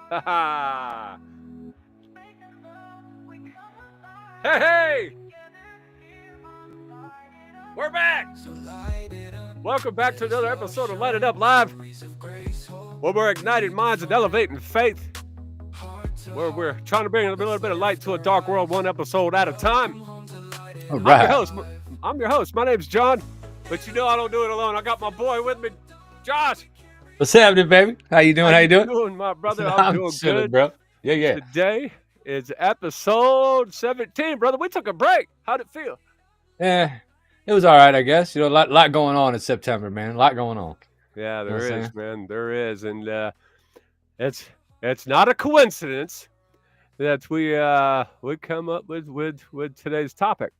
Hey, we're back. Welcome back to another episode of Light It Up Live, where we're igniting minds and elevating faith, where we're trying to bring a little bit of light to a dark world, one episode at a time. All I'm your right. host. I'm your host. My name's John, but you know I don't do it alone. I got my boy with me, Josh. What's happening, baby? How you doing? How you doing? My brother? I'm doing chilling, good. bro. Yeah. Today is episode 17, brother. We took a break. How'd it feel? Yeah, it was all right, I guess. You know, a lot going on in September, man. A lot going on. Yeah, You know what there I'm is, saying? man. There is, and it's not a coincidence that we come up with today's topic.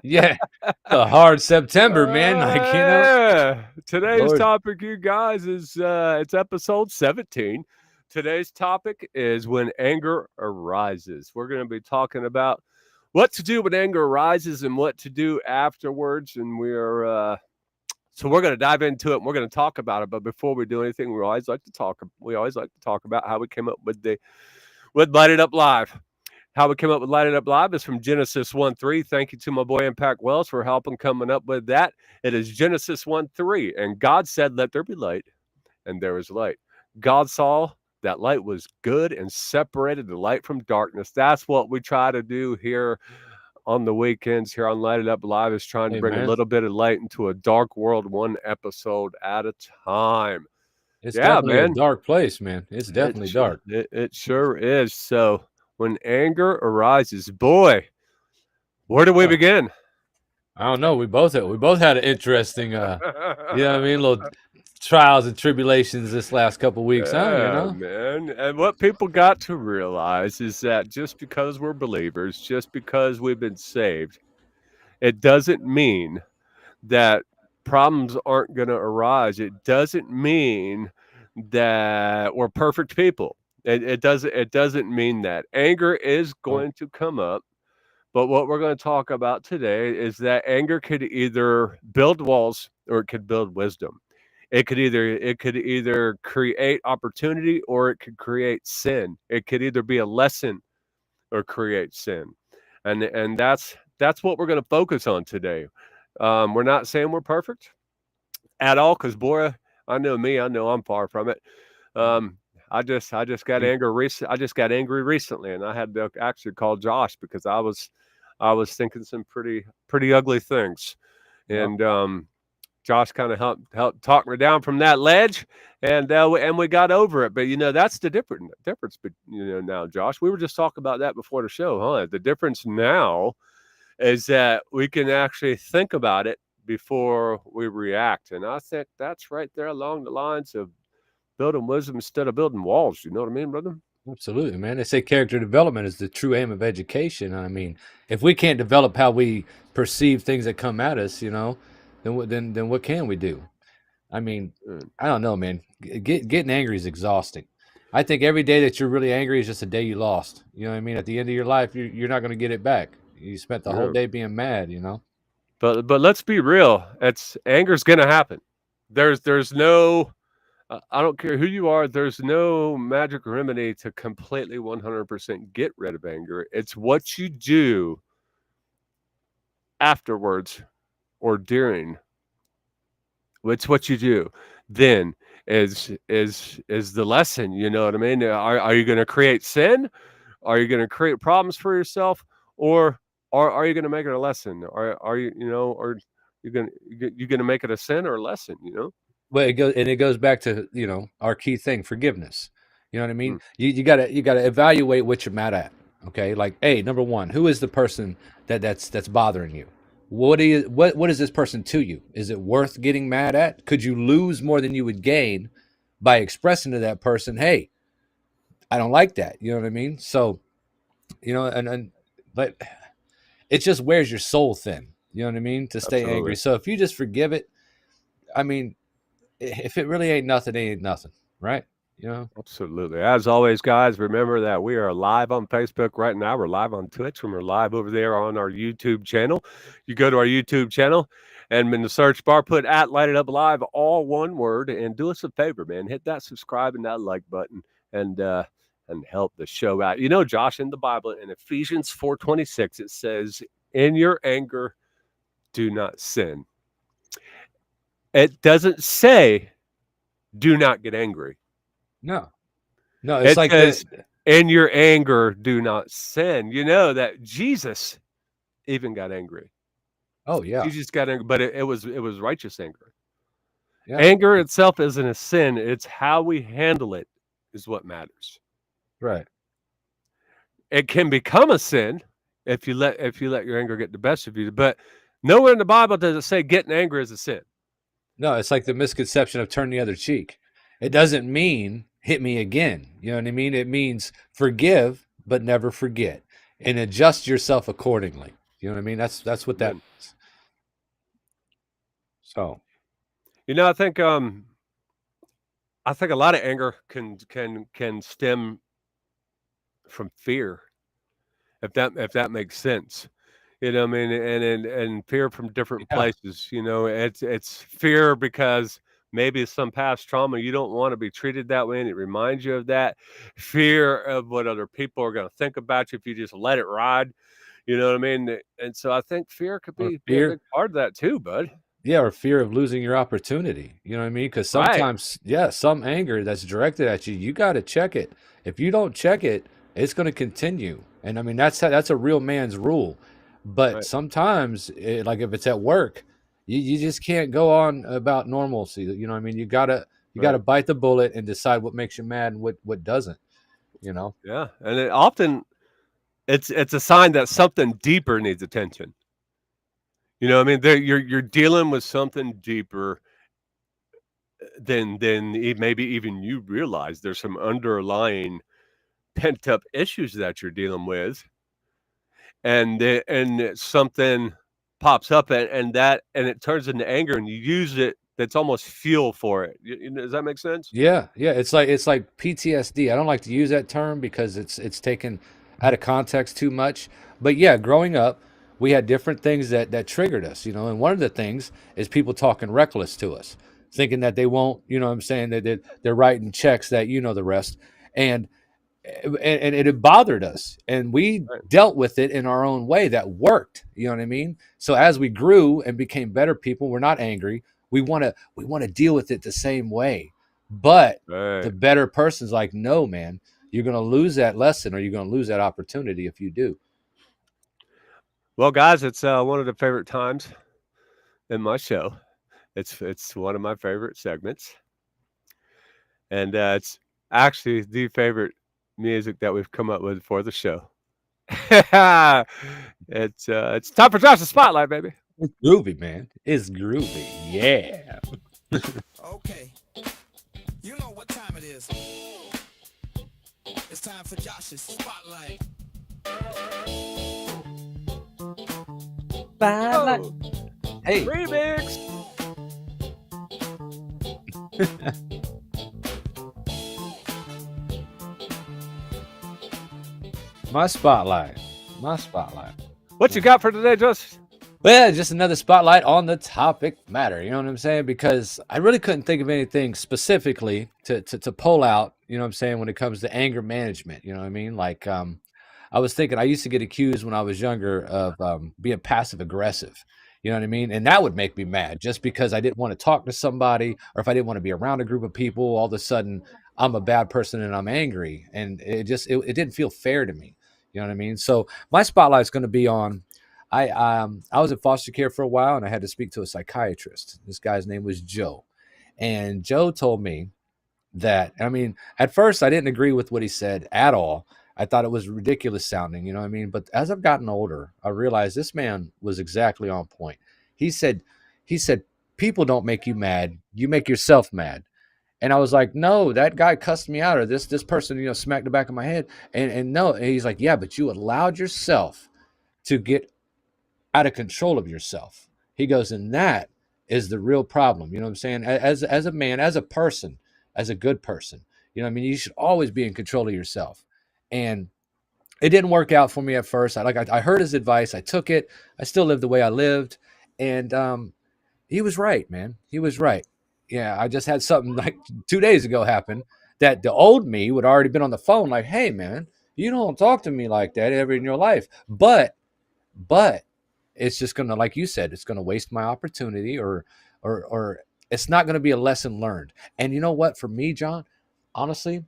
Yeah, a hard September, man. Like, you know, Today's Lord. topic, you guys, is it's episode 17. Today's topic is when anger arises. We're going to be talking about what to do when anger arises and what to do afterwards, and so we're going to dive into it and we're going to talk about it. But before we do anything, we always like to talk about how we came up with Light It Up Live. How we came up with Light It Up Live is from Genesis 1:3. Thank you to my boy Impact Wells for helping coming up with that. It is Genesis 1:3. And God said, "Let there be light," and there was light. God saw that light was good and separated the light from darkness. That's what we try to do here on the weekends here on Light It Up Live, is trying to bring a man. little bit of light into a dark world, one episode at a time. It's Yeah, definitely man. a dark place, man. It's definitely dark. It sure is. So when anger arises, boy, where do we begin? I don't know. We both had an interesting, you know what I mean, little trials and tribulations this last couple weeks, huh? You know, man. And what people got to realize is that just because we're believers, just because we've been saved, it doesn't mean that problems aren't going to arise. It doesn't mean that we're perfect people. It doesn't mean that. Anger is going to come up. But what we're going to talk about today is that anger could either build walls or it could build wisdom. It could either create opportunity or it could create sin. It could either be a lesson or create sin. And that's what we're going to focus on today. We're not saying we're perfect at all, because boy, I know me. I know I'm far from it. I just got angry. I just got angry recently, and I had to actually call Josh because I was thinking some pretty ugly things, and Josh kind of helped talk me down from that ledge, and we got over it. But that's the difference. But now, Josh, we were just talking about that before the show, huh? The difference now is that we can actually think about it before we react, and I think that's right there along the lines of building wisdom instead of building walls. You know what I mean, brother? absolutely, man. They say character development is the true aim of education. I mean, if we can't develop how we perceive things that come at us, you know, then what can we do? I mean, I don't know, man. Getting angry is exhausting. I think every day that you're really angry is just a day you lost. You know what I mean? At the end of your life, you're not going to get it back. You spent the whole Yeah. day being mad, you know? But let's be real. Anger's gonna happen. There's no I don't care who you are. There's no magic remedy to completely 100% get rid of anger. It's what you do afterwards or during. It's what you do then is the lesson. You know what I mean? Are you going to create sin? Are you going to create problems for yourself, or are you going to make it a lesson? Are you or you're going to make it a sin or a lesson? Well, it goes back to, you know, our key thing, forgiveness. You know what I mean? Mm, You gotta evaluate what you're mad at. Okay, like, hey, number one, who is the person that's bothering you? What is this person to you? Is it worth getting mad at? Could you lose more than you would gain by expressing to that person, hey, I don't like that. You know what I mean? So, you know, but it just wears your soul thin. You know what I mean? To stay absolutely. angry. So if you just forgive it, I mean, if it really ain't nothing, it ain't nothing, right? You know? Absolutely. As always, guys, remember that we are live on Facebook right now. We're live on Twitch, and we're live over there on our YouTube channel. You go to our YouTube channel And in the search bar, put at Light It Up Live, all one word. And do us a favor, man. Hit that subscribe and that like button and help the show out. You know, Josh, in the Bible, in Ephesians 4:26, it says, in your anger, do not sin. It doesn't say, do not get angry. No, it's It like says, in your anger, do not sin. You know that Jesus even got angry. oh yeah, Jesus got angry, but it was righteous anger. yeah, Anger itself isn't a sin. It's how we handle it is what matters. right. It can become a sin if you let your anger get the best of you. But nowhere in the Bible does it say getting angry is a sin. No, it's like the misconception of turn the other cheek. It doesn't mean hit me again. You know what I mean? It means forgive, but never forget, and adjust yourself accordingly. You know what I mean? That's what that Amen. means. So, You know, I think a lot of anger can stem from fear, if that makes sense. You know what I mean? And fear from different yeah, places. You know, it's fear because maybe some past trauma you don't want to be treated that way, and it reminds you of that. Fear of what other people are going to think about you if you just let it ride. You know what I mean? And so I think fear could or be a big fear. part of that too, bud. Yeah, or fear of losing your opportunity. You know what I mean? Because Right. sometimes, yeah, some anger that's directed at you, you got to check it. If you don't check it, it's going to continue. And I mean, that's a real man's rule. But Right. sometimes, like if it's at work, you just can't go on about normalcy. You know what I mean? You gotta Right. bite the bullet and decide what makes you mad and what doesn't. You know? Yeah. And it often it's a sign that something deeper needs attention. You know what I mean? You're dealing with something deeper than maybe even you realize. There's some underlying pent up issues that you're dealing with, and something pops up, and it turns into anger, and you use it. That's almost fuel for it. Does that make sense? Yeah, yeah. It's like PTSD. I don't like to use that term because it's taken out of context too much. But yeah, growing up, we had different things that triggered us, you know. And one of the things is people talking reckless to us, thinking that they won't, you know what I'm saying, they're writing checks that you know the rest. And and it bothered us, and we Right. dealt with it in our own way that worked. You know what I mean? So as we grew and became better people, we're not angry. We want to deal with it the same way. But the Right. better person's like, no, man, you're going to lose that lesson, or you're going to lose that opportunity if you do. Well, guys, it's one of the favorite times in my show. It's one of my favorite segments, and it's actually the favorite music that we've come up with for the show. It's time for Josh's Spotlight, baby. It's groovy, man. It's groovy. Yeah. Okay, you know what time it is. It's time for Josh's Spotlight. Oh, Hey. remix. My spotlight. My spotlight. What you got for today, Josh? Well, just another spotlight on the topic matter. You know what I'm saying? Because I really couldn't think of anything specifically to pull out, you know what I'm saying, when it comes to anger management. You know what I mean? Like, I was thinking I used to get accused when I was younger of being passive aggressive. You know what I mean? And that would make me mad just because I didn't want to talk to somebody, or if I didn't want to be around a group of people, all of a sudden I'm a bad person and I'm angry. And it didn't feel fair to me. You know what I mean? So my spotlight is going to be on I was in foster care for a while, and I had to speak to a psychiatrist. This guy's name was Joe. And Joe told me that, I mean, at first I didn't agree with what he said at all. I thought it was ridiculous sounding, you know what I mean? But as I've gotten older, I realized this man was exactly on point. He said, he said, people don't make you mad. You make yourself mad. And I was like, no, that guy cussed me out, or this person, you know, smacked the back of my head. And no, and he's like, yeah, but you allowed yourself to get out of control of yourself. He goes, and that is the real problem. You know what I'm saying? As a man, as a person, as a good person, you know what I mean? You should always be in control of yourself. And it didn't work out for me at first. I heard his advice. I took it. I still lived the way I lived. And He was right, man. He was right. Yeah, I just had something like 2 days ago happen that the old me would already been on the phone, like, hey, man, you don't talk to me like that ever in your life. But it's just gonna, like you said, it's gonna waste my opportunity, or it's not gonna be a lesson learned. And you know what? For me, John, honestly,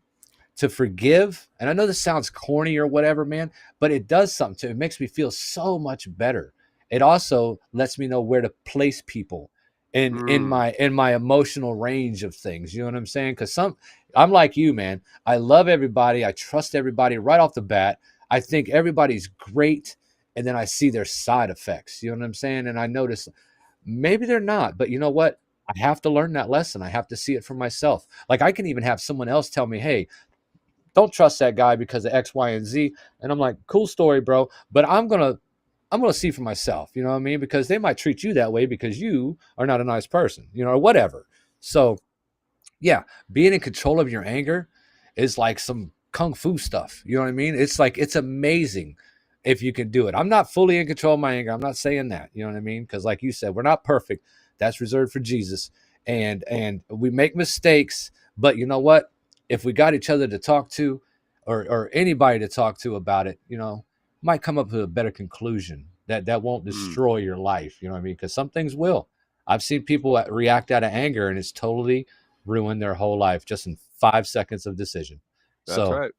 to forgive, and I know this sounds corny or whatever, man, but it does something to it. Makes me feel so much better. It also lets me know where to place people Mm, in my emotional range of things. You know what I'm saying? Because I'm like you, man. I love everybody. I trust everybody right off the bat. I think everybody's great, and then I see their side effects. You know what I'm saying? And I notice maybe they're not, but you know what? I have to learn that lesson. I have to see it for myself. Like I can even have someone else tell me, "Hey, don't trust that guy because of X, Y, and Z." And I'm like, cool story, bro. But I'm gonna see for myself, you know what I mean? Because they might treat you that way because you are not a nice person, or whatever. So yeah, being in control of your anger is like some kung fu stuff. You know what I mean? It's like it's amazing if you can do it. I'm not fully in control of my anger. I'm not saying that. You know what I mean? Because like you said, we're not perfect. That's reserved for Jesus. And we make mistakes, but you know what? If we got each other to talk to, or anybody to talk to about it, might come up with a better conclusion that won't mm. destroy your life. You know what I mean? Because some things will. I've seen people react out of anger, and it's totally ruin their whole life just in 5 seconds of decision. That's So, right.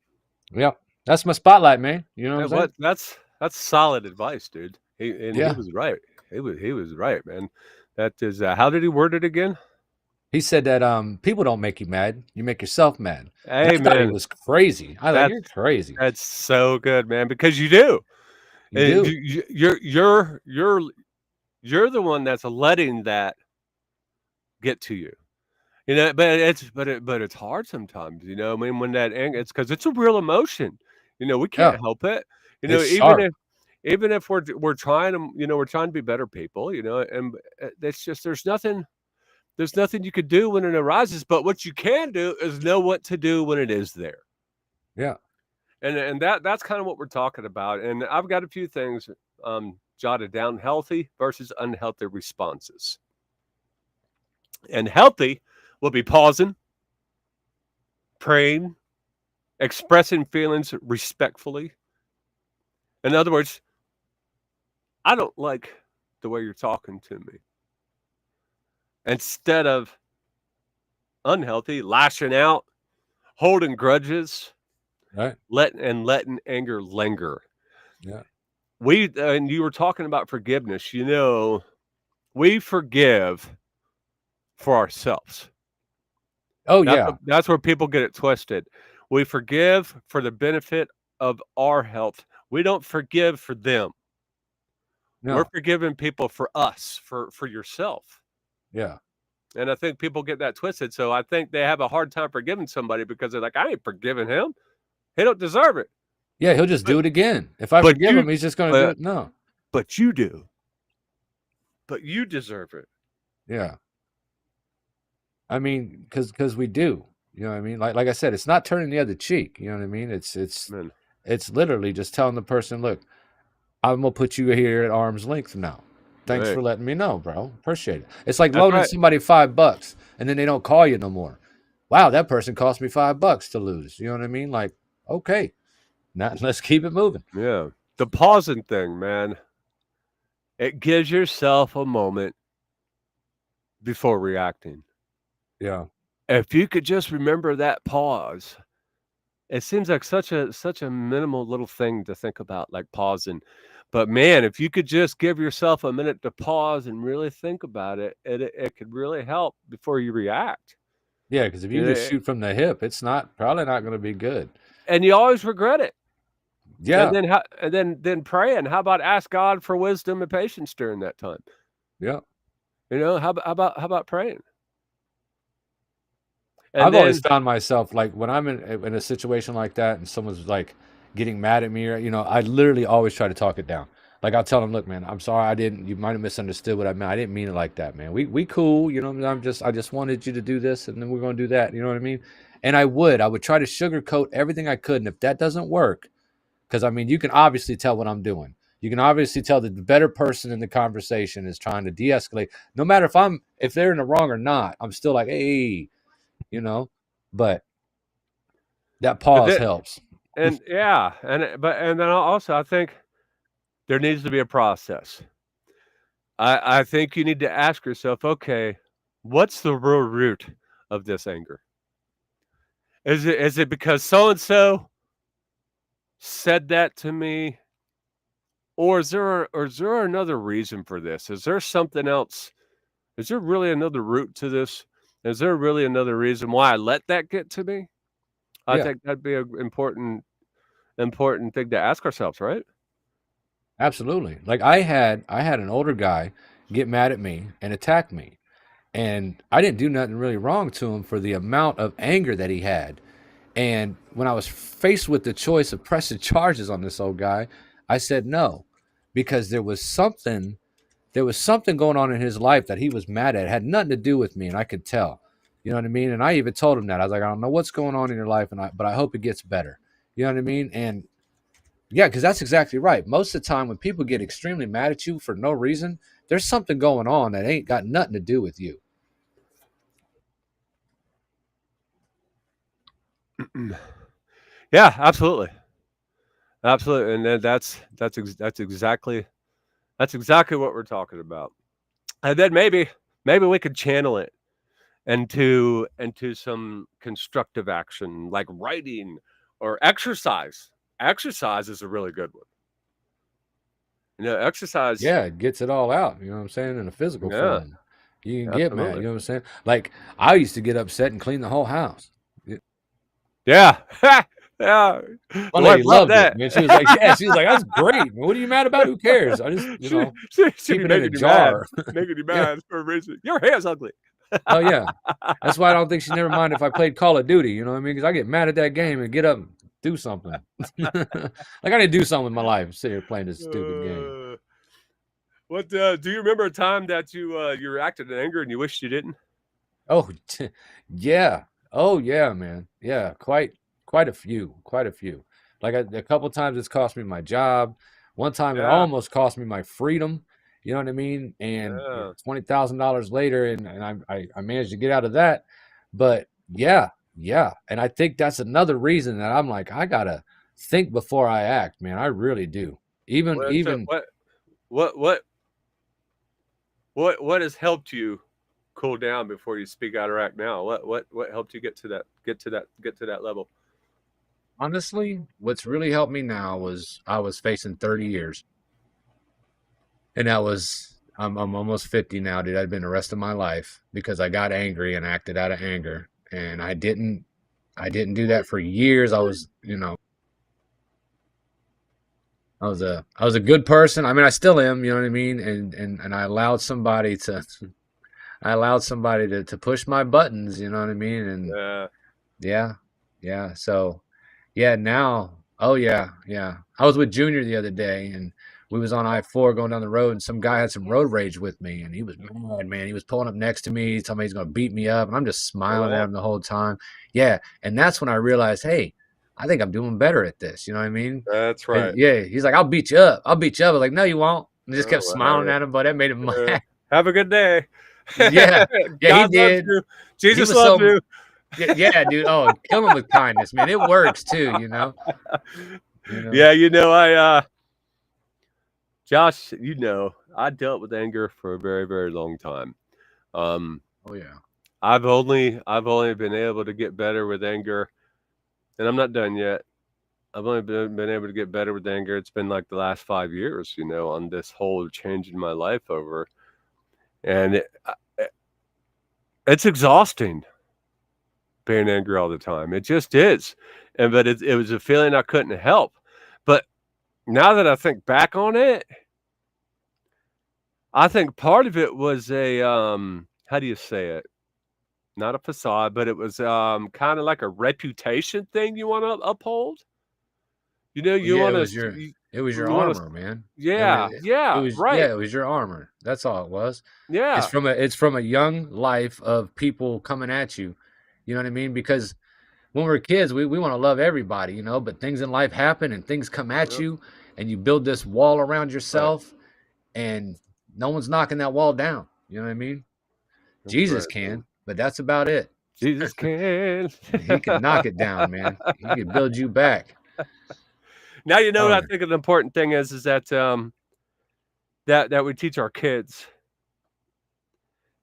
yeah, that's my spotlight, man. You know what Yeah, I'm saying? what that's solid advice, dude. He Yeah. was right. He was right, man. That is how did he word it again? He said that people don't make you mad. You make yourself mad. And Hey I thought he man, was crazy. I was like, that's you're crazy. that's so good, man, because you do. You And do. you're the one that's letting that get to you. But it's hard sometimes, I mean, when that anger, it's because it's a real emotion. We Yeah. can't help it. It's Even sharp. if we're trying to, we're trying to be better people, and it's just there's nothing you could do when it arises, but what you can do is know what to do when it is there. Yeah. And that's kind of what we're talking about. And I've got a few things jotted down: healthy versus unhealthy responses. And healthy will be pausing, praying, expressing feelings respectfully. In other words, I don't like the way you're talking to me. Instead of unhealthy, lashing out, holding grudges, Right. letting anger linger. Yeah. And you were talking about forgiveness. We forgive for ourselves. Oh That's yeah. that's where people get it twisted. We forgive for the benefit of our health. We don't forgive for them. We're No. forgiving people for us, for yourself. Yeah. And I think people get that twisted. So I think they have a hard time forgiving somebody because they're like, I ain't forgiving him. He don't deserve it. Yeah, he'll just But do it again. If I but forgive you him, he's just gonna do but it. No. but you do. But you deserve it. Yeah. I mean, because we do. You know what I mean? Like I said, it's not turning the other cheek. You know what I mean? Man, It's literally just telling the person, look, I'm gonna put you here at arm's length now. Thanks hey, for letting me know, bro. Appreciate it. It's like that's loaning right. somebody $5 and then they don't call you no more. Wow, that person cost me $5 to lose. You know what I mean? Like, okay, now let's keep it moving. Yeah. The pausing thing, man. It gives yourself a moment before reacting. Yeah. If you could just remember that pause, it seems like such a minimal little thing to think about, like pausing. But man, if you could just give yourself a minute to pause and really think about it, it could really help before you react. Yeah, because if you You just know, shoot from the hip, it's not probably not gonna be good. and you always regret it. And Yeah. then and then praying. How about ask God for wisdom and patience during that time? Yeah. How about praying? And I've always then found myself like when I'm in a situation like that and someone's like getting mad at me, or I literally always try to talk it down. Like I'll tell them, look, man, I'm sorry, you might have misunderstood what I meant. I didn't mean it like that, man. We cool, I just wanted you to do this, and then we're gonna do that. You know what I mean? And I would try to sugarcoat everything I could, and if that doesn't work, because I mean, you can obviously tell what I'm doing. You can obviously tell that the better person in the conversation is trying to de-escalate. No matter if they're in the wrong or not, I'm still like, hey, you know. But that But pause that, helps. and yeah, and then also I think there needs to be a process. I think you need to ask yourself, okay, what's the real root of this anger? Is it because so and so said that to me, or is there another reason for this? Is there something else? Is there really another root to this? Is there really another reason why I let that get to me? I Yeah, think that'd be an important thing to ask ourselves, right? absolutely. Like I had an older guy get mad at me and attack me. And I didn't do nothing really wrong to him for the amount of anger that he had. And when I was faced with the choice of pressing charges on this old guy, I said no, because there was something going on in his life that he was mad at. It had nothing to do with me, and I could tell. You know what I mean? And I even told him that. I was like, I don't know what's going on in your life, but I hope it gets better. You know what I mean? And yeah, because that's exactly right. Most of the time when people get extremely mad at you for no reason, there's something going on that ain't got nothing to do with you. Yeah, absolutely, absolutely, and then that's exactly what we're talking about. And then maybe we could channel it into some constructive action like writing or exercise. Exercise is a really good one. Exercise. Yeah, it gets it all out. You know what I'm saying? In a physical Yeah, form. You can get mad. You absolutely. know what I'm saying? Like I used to get upset and clean the whole house. Yeah, yeah. The My wife lady loved loved it, that. man. She was like, yeah, she was like, that's great. What are you mad about? Who cares? I just, Should keep be it in a making you mad, jar. making you Yeah. mad for a reason. Your hair's ugly. Oh yeah. That's why I don't think she never mind if I played Call of Duty. You know what I mean? Because I get mad at that game and get up and do something. Like I need to do something with my life. Sit here playing this stupid game. What do you remember a time that you reacted in anger and you wished you didn't? Oh yeah. Oh yeah, man. Yeah, quite a few. Quite a few. Like a couple times it's cost me my job. One time it Yeah, almost cost me my freedom. You know what I mean? And yeah. $20,000 later, and I managed to get out of that. But yeah, yeah. And I think that's another reason that I'm like, I gotta think before I act, man. I really do. Even What so even what what what has helped you cool down before you speak out or act now? What helped you get to that level? honestly, what's really helped me now was I was facing 30 years. And that was I'm almost 50 now, dude. I've been the rest of my life because I got angry and acted out of anger. And I didn't do that for years. I was a good person. I mean, I still am, you know what I mean? And I allowed somebody to to push my buttons, you know what I mean? And Yeah. yeah. Yeah. So yeah, now, oh yeah, yeah. I was with Junior the other day, and we was on I-4 going down the road, and some guy had some road rage with me, and he was mad, man. He was pulling up next to me, telling me he's gonna beat me up, and I'm just Oh smiling at wow. him the whole time. Yeah, and that's when I realized, hey, I think I'm doing better at this. You know what I mean? That's And right. yeah, he's like, I'll beat you up. I'll beat you up. I was like, no, you won't. And just kept Oh wow. smiling at him, but that made him mad. Have a good day. Yeah, yeah, he God loves did. you. He Jesus was loves so you. yeah, dude. Oh, kill him with kindness, man. It works too, you know. You know. Yeah, I Josh, I dealt with anger for a very, very long time. Um, Oh yeah. I've only been able to get better with anger, and I'm not done yet. I've only been able to get better with anger. It's been like the last 5 years, on this whole change in my life over, and it's exhausting being angry all the time. It just is, but it was a feeling I couldn't help. But now that I think back on it, I think part of it was how do you say it? Not a facade, but it was kind of like a reputation thing you want to uphold. Well, You yeah, want to, it was your you want to, armor, man. yeah, It yeah, was right, yeah, it was your armor. That's all it was. yeah, It's from a young life of people coming at you. You know what I mean? Because when we're kids, we want to love everybody, but things in life happen and things come at yep, you and you build this wall around yourself, and no one's knocking that wall down. You know what I mean? That's Jesus right, can, man. but that's about it. Jesus can. He can knock it down, man. He can build you back. Now you know Oh, what I think an important thing is that that we teach our kids.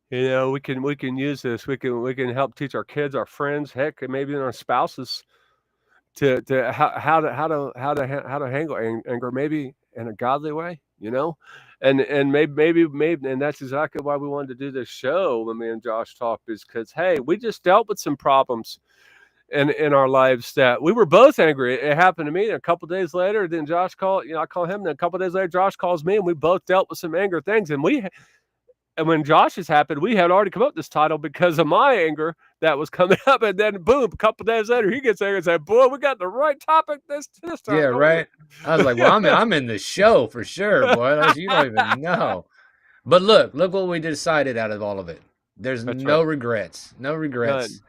You know, we can use this. We can help teach our kids, our friends, heck, and maybe even our spouses to how to handle anger, maybe in a godly way. You know, and maybe and that's exactly why we wanted to do this show when me and Josh talked, is because hey, we just dealt with some problems in our lives that we were both angry. It happened to me, and a couple days later, then Josh called. You know, I call him. And a couple days later, Josh calls me, and we both dealt with some anger things. And when Josh's happened, we had already come up with this title because of my anger that was coming up. And then, boom, a couple days later, he gets angry and said, "Boy, we got the right topic this time." yeah, right. I was like, well, I'm in the show for sure, boy. Like, you don't even know. But look what we decided out of all of it. There's That's no right. regrets. No regrets. None.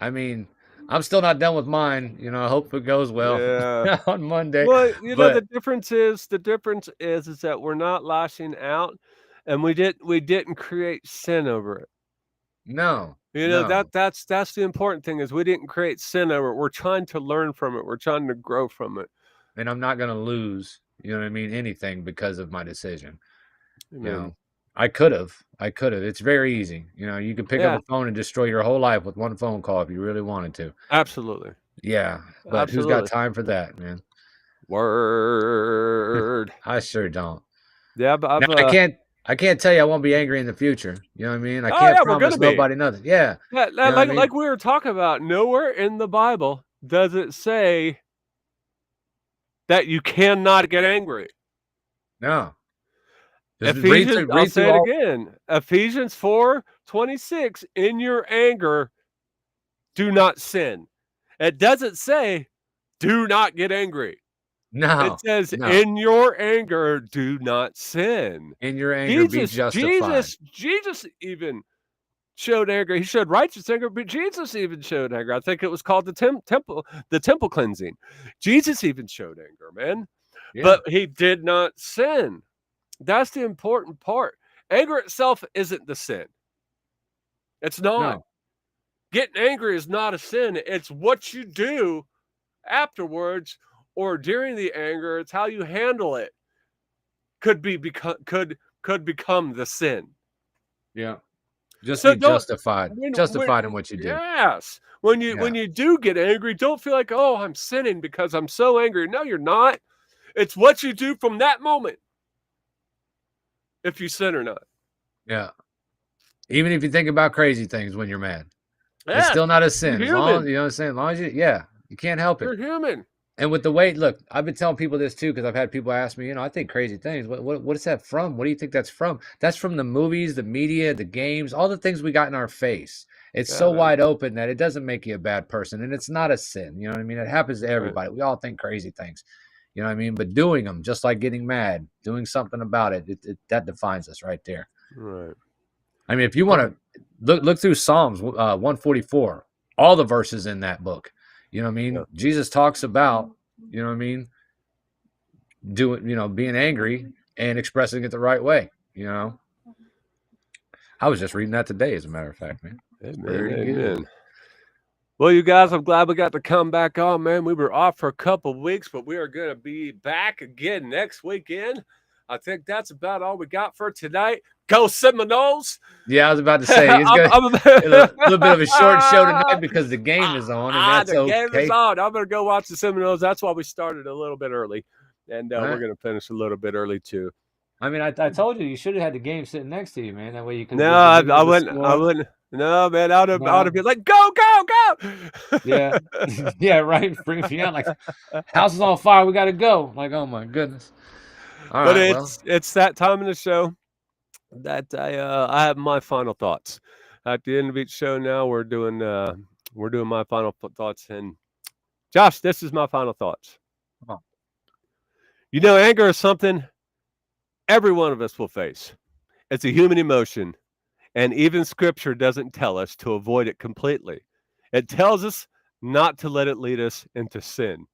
I mean, I'm still not done with mine. You know, I hope it goes well Yeah. on Monday. Well, you know, the But difference is that we're not lashing out, and we didn't create sin over it. no, You know, no. that's the important thing, is we didn't create sin over it. We're trying to learn from it. We're trying to grow from it. And I'm not gonna lose, you know what I mean, anything because of my decision. Amen. You know, I could have. It's very easy. You know, you can pick Yeah. up a phone and destroy your whole life with one phone call if you really wanted to. Absolutely. Yeah, but who's got time for that, man? Word. I sure don't. Yeah, but Now, I can't tell you I won't be angry in the future. You know what I mean? I Oh, can't yeah, we're promise gonna be. nobody nothing. Yeah. Yeah, You know what I mean? like we were talking about, nowhere in the Bible does it say that you cannot get angry. No. Just Ephesians, I'll read say through it all. again. Ephesians 4:26, in your anger, do not sin. It doesn't say, do not get angry. It No. says, No. in your anger, do not sin. In your anger, be justified. Jesus even showed anger. He showed righteous anger, but Jesus even showed anger. I think it was called the temple cleansing. Jesus even showed anger, man. Yeah. But he did not sin. That's the important part. Anger itself isn't the sin. It's not. No. Getting angry is not a sin. It's what you do afterwards or during the anger. It's how you handle it. Could become the sin. Yeah. Just So be don't justified. Justified in what you do. Yes. When you do get angry, don't feel like, oh, I'm sinning because I'm so angry. No, you're not. It's what you do from that moment, if you sin or not. Yeah. Even if you think about crazy things when you're mad. Yeah, It's still not a sin. you're As long human. as, you know what I'm saying? As long as you can't help You're it. human. And with the way, look, I've been telling people this too, because I've had people ask me, you know, I think crazy things. What is that from? What do you think that's from? That's from the movies, the media, the games, all the things we got in our face. It's Yeah, so man. wide open that it doesn't make you a bad person. And it's not a sin. You know what I mean? It happens to Right. everybody. We all think crazy things. You know what I mean? But doing them, just like getting mad, doing something about it, that defines us right there. Right. I mean, if you want to look through Psalms 144, all the verses in that book, you know what I mean? Yeah. Jesus talks about, you know what I mean, being angry and expressing it the right way, you know. I was just reading that today, as a matter of fact, man. Very good. Amen. Well, you guys, I'm glad we got to come back on, man. We were off for a couple weeks, but we are going to be back again next weekend. I think that's about all we got for tonight. Go Seminoles! Yeah, I was about to say it's a little bit of a short show tonight because the game is on, and that's the game okay. is on. I'm going to go watch the Seminoles. That's why we started a little bit early, and we're going to finish a little bit early too. I mean, I told you should have had the game sitting next to you, man. That way you can. No, I wouldn't. No, man, I would have been like, go, go, go. Yeah, yeah, right. Bring me out like, house is on fire. We got to go. Like, oh my goodness. All but right, it's that time in the show that I have my final thoughts. At the end of each show, now we're doing my final thoughts. And Josh, this is my final thoughts. Oh. You know, anger is something every one of us will face. It's a human emotion. And even Scripture doesn't tell us to avoid it completely. It tells us not to let it lead us into sin.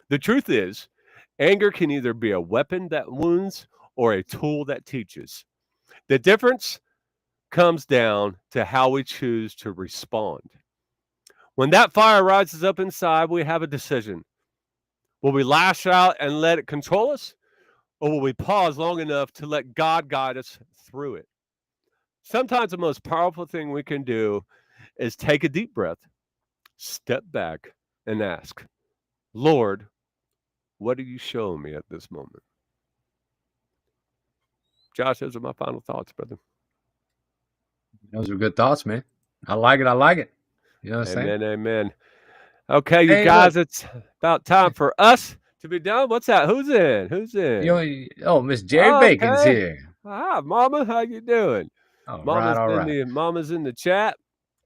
The truth is, Anger can either be a weapon that wounds or a tool that teaches. The difference comes down to how we choose to respond. When that fire rises up inside, we have a decision. Will we lash out and let it control us? Or will we pause long enough to let God guide us through it? Sometimes the most powerful thing we can do is take a deep breath, step back, and ask, Lord, what are you showing me at this moment? Josh, those are my final thoughts, brother. Those are good thoughts, man. I like it. I like it. You know what I'm saying? Amen, amen. Okay, you Hey, guys, look. it's about time for us to be done. What's that? Who's in? Who's in? Oh, Miss Jerry Bacon's Okay. here. Hi, Mama. How you doing? All right, all right. Mama's in the chat.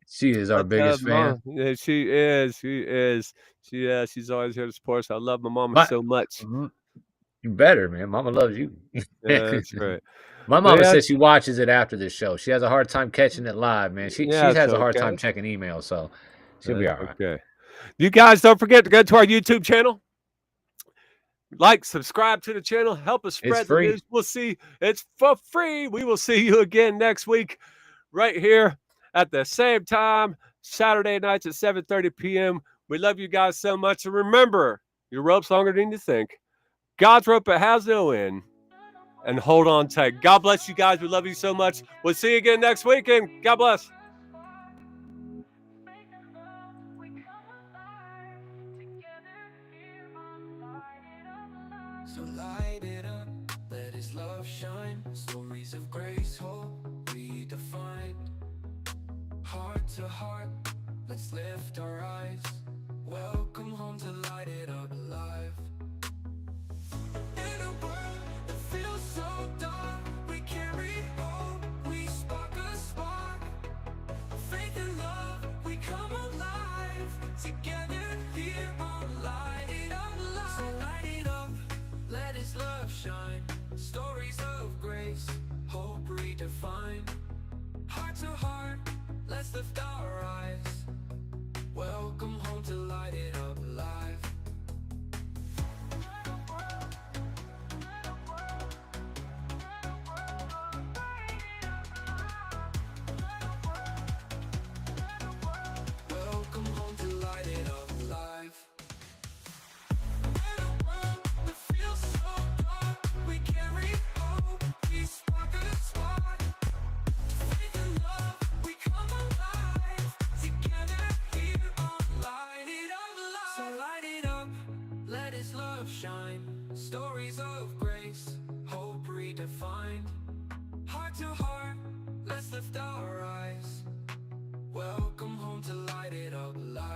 She is our biggest fan. Yeah, she is. She is. She's always here to support us. I love my mama My- so much. You better, man. Mama loves you. That's right. My But mama yeah, says she watches it after the show. She has a hard time catching it live, man. She yeah, it's has a hard okay. time checking emails, so she'll be all right. Okay. You guys don't forget to go to our YouTube channel. Like, subscribe to the channel. Help us spread the free. news. We'll see. It's for free. We will see you again next week right here at the same time, Saturday nights at 7:30 p.m. We love you guys so much. And remember, your rope's longer than you think. God's rope, it has no end. And hold on tight. God bless you guys. We love you so much. We'll see you again next weekend. God bless. So light it up, let his love shine. Stories of grace, hope redefined. Heart to heart, let's lift our eyes. Welcome home to light it up alive. In a world that feels so dark, we carry hope, we spark a spark. Faith and love, we come alive. Together here on Light It Up Live. So light it up, let his love shine. Stories of grace, hope redefined. Heart to heart, let's lift our eyes. Welcome home to Light It Up Live. Welcome home to Light It Up Live. In a world that feels so dark, we carry hope, we spark a spark. Faith and love, we come alive. Together here on Light It Up Live. So light it up, let his love shine. Stories of grace, hope redefined. Heart to heart, let's lift our eyes. Welcome home to Light It Up Live.